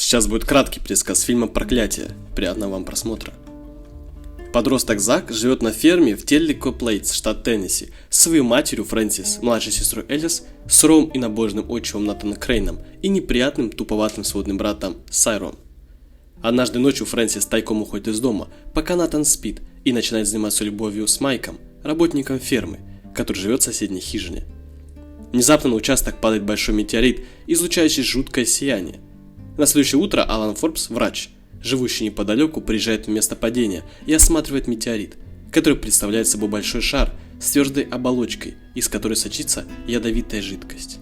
Сейчас будет краткий пересказ фильма «Проклятие». Приятного вам просмотра. Подросток Зак живет на ферме в Теллико Плейтс, штат Теннесси, с своей матерью Фрэнсис, младшей сестрой Элис, суровым и набожным отчимом Натаном Крейном и неприятным туповатым сводным братом Сайром. Однажды ночью Фрэнсис тайком уходит из дома, пока Натан спит, и начинает заниматься любовью с Майком, работником фермы, который живет в соседней хижине. Внезапно на участок падает большой метеорит, излучающий жуткое сияние. На следующее утро Алан Форбс, врач, живущий неподалеку, приезжает в место падения и осматривает метеорит, который представляет собой большой шар с твердой оболочкой, из которой сочится ядовитая жидкость.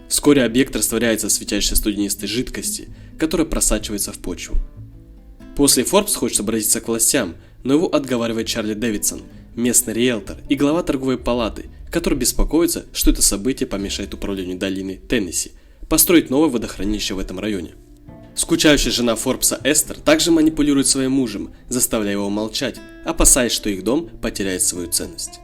Вскоре объект растворяется в светящейся студенистой жидкости, которая просачивается в почву. После Форбс хочет обратиться к властям, но его отговаривает Чарли Дэвидсон, местный риэлтор и глава торговой палаты, который беспокоится, что это событие помешает управлению долины Теннесси построить новое водохранилище в этом районе. Скучающая жена Форбса Эстер также манипулирует своим мужем, заставляя его молчать, опасаясь, что их дом потеряет свою ценность.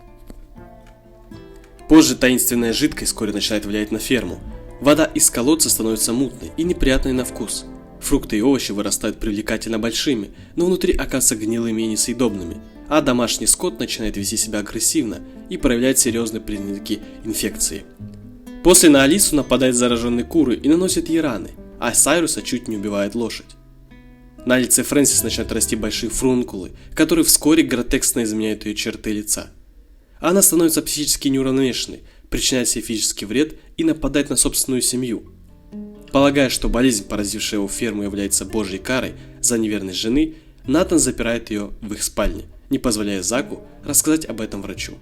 Позже таинственная жидкость вскоре начинает влиять на ферму. Вода из колодца становится мутной и неприятной на вкус. Фрукты и овощи вырастают привлекательно большими, но внутри оказываются гнилыми и несъедобными, а домашний скот начинает вести себя агрессивно и проявляет серьезные признаки инфекции. После на Алису нападают зараженные куры и наносят ей раны, а Сайруса чуть не убивает лошадь. На лице Фрэнсис начинают расти большие фурункулы, которые вскоре гротескно изменяют ее черты лица. Она становится психически неуравновешенной, причиняет себе физический вред и нападает на собственную семью. Полагая, что болезнь, поразившая его ферму, является божьей карой за неверность жены, Натан запирает ее в их спальне, не позволяя Заку рассказать об этом врачу.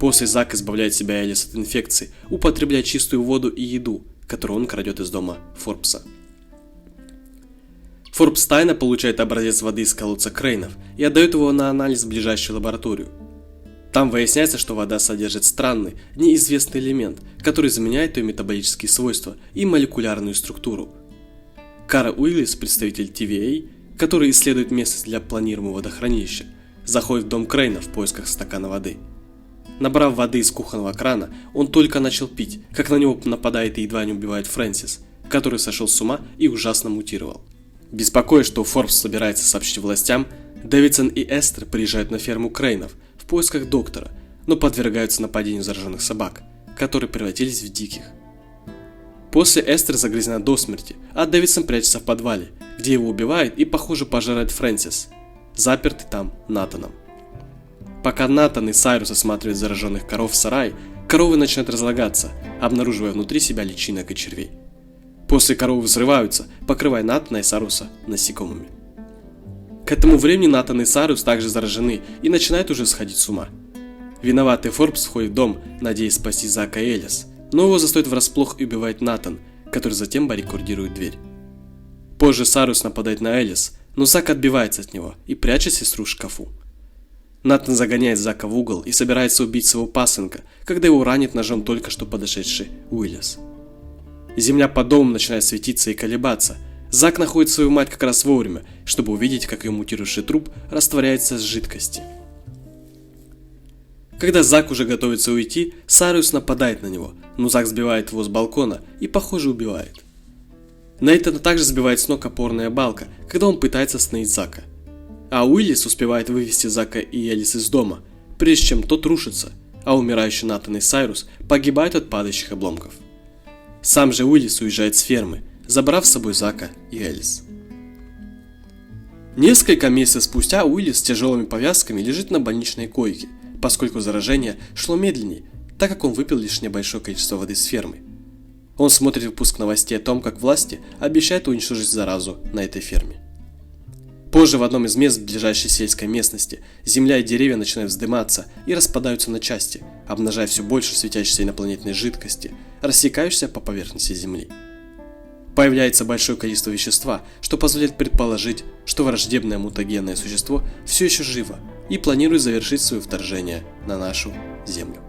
После Зак избавляет себя и Элис от инфекции, употребляя чистую воду и еду, которую он крадет из дома Форбса. Форбс тайно получает образец воды из колодца Крейнов и отдает его на анализ в ближайшую лабораторию. Там выясняется, что вода содержит странный, неизвестный элемент, который изменяет ее метаболические свойства и молекулярную структуру. Кара Уиллис, представитель TVA, который исследует местность для планируемого водохранилища, заходит в дом Крейна в поисках стакана воды. Набрав воды из кухонного крана, он только начал пить, как на него нападает и едва не убивает Фрэнсис, который сошел с ума и ужасно мутировал. Беспокоясь, что Форбс собирается сообщить властям, Дэвидсон и Эстер приезжают на ферму Крейнов в поисках доктора, но подвергаются нападению зараженных собак, которые превратились в диких. После Эстер загрязнена до смерти, а Дэвидсон прячется в подвале, где его убивают и, похоже, пожирает Фрэнсис, запертый там Натаном. Пока Натан и Сайрус осматривают зараженных коров в сарае, коровы начинают разлагаться, обнаруживая внутри себя личинок и червей. После коровы взрываются, покрывая Натана и Сайруса насекомыми. К этому времени Натан и Сайрус также заражены и начинают уже сходить с ума. Виноватый Форбс входит в дом, надеясь спасти Зака и Элис, но его застает врасплох и убивает Натан, который затем баррикадирует дверь. Позже Сайрус нападает на Элис, но Зак отбивается от него и прячет сестру в шкафу. Натан загоняет Зака в угол и собирается убить своего пасынка, когда его ранит ножом только что подошедший Уиллис. Земля под домом начинает светиться и колебаться. Зак находит свою мать как раз вовремя, чтобы увидеть, как ее мутировавший труп растворяется в жидкости. Когда Зак уже готовится уйти, Сайрус нападает на него, но Зак сбивает его с балкона и, похоже, убивает. Нейтана также сбивает с ног опорная балка, когда он пытается остановить Зака. А Уиллис успевает вывести Зака и Элис из дома, прежде чем тот рушится, а умирающий Натан и Сайрус погибают от падающих обломков. Сам же Уиллис уезжает с фермы, забрав с собой Зака и Элис. Несколько месяцев спустя Уиллис с тяжелыми повязками лежит на больничной койке, поскольку заражение шло медленнее, так как он выпил лишь небольшое количество воды с фермы. Он смотрит выпуск новостей о том, как власти обещают уничтожить заразу на этой ферме. Позже в одном из мест в ближайшей сельской местности земля и деревья начинают вздыматься и распадаются на части, обнажая все больше светящейся инопланетной жидкости, рассекающейся по поверхности Земли. Появляется большое количество вещества, что позволяет предположить, что враждебное мутагенное существо все еще живо и планирует завершить свое вторжение на нашу Землю.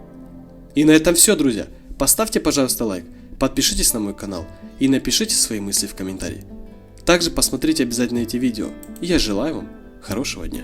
И на этом все, друзья. Поставьте, пожалуйста, лайк, подпишитесь на мой канал и напишите свои мысли в комментарии. Также посмотрите обязательно эти видео, и я желаю вам хорошего дня.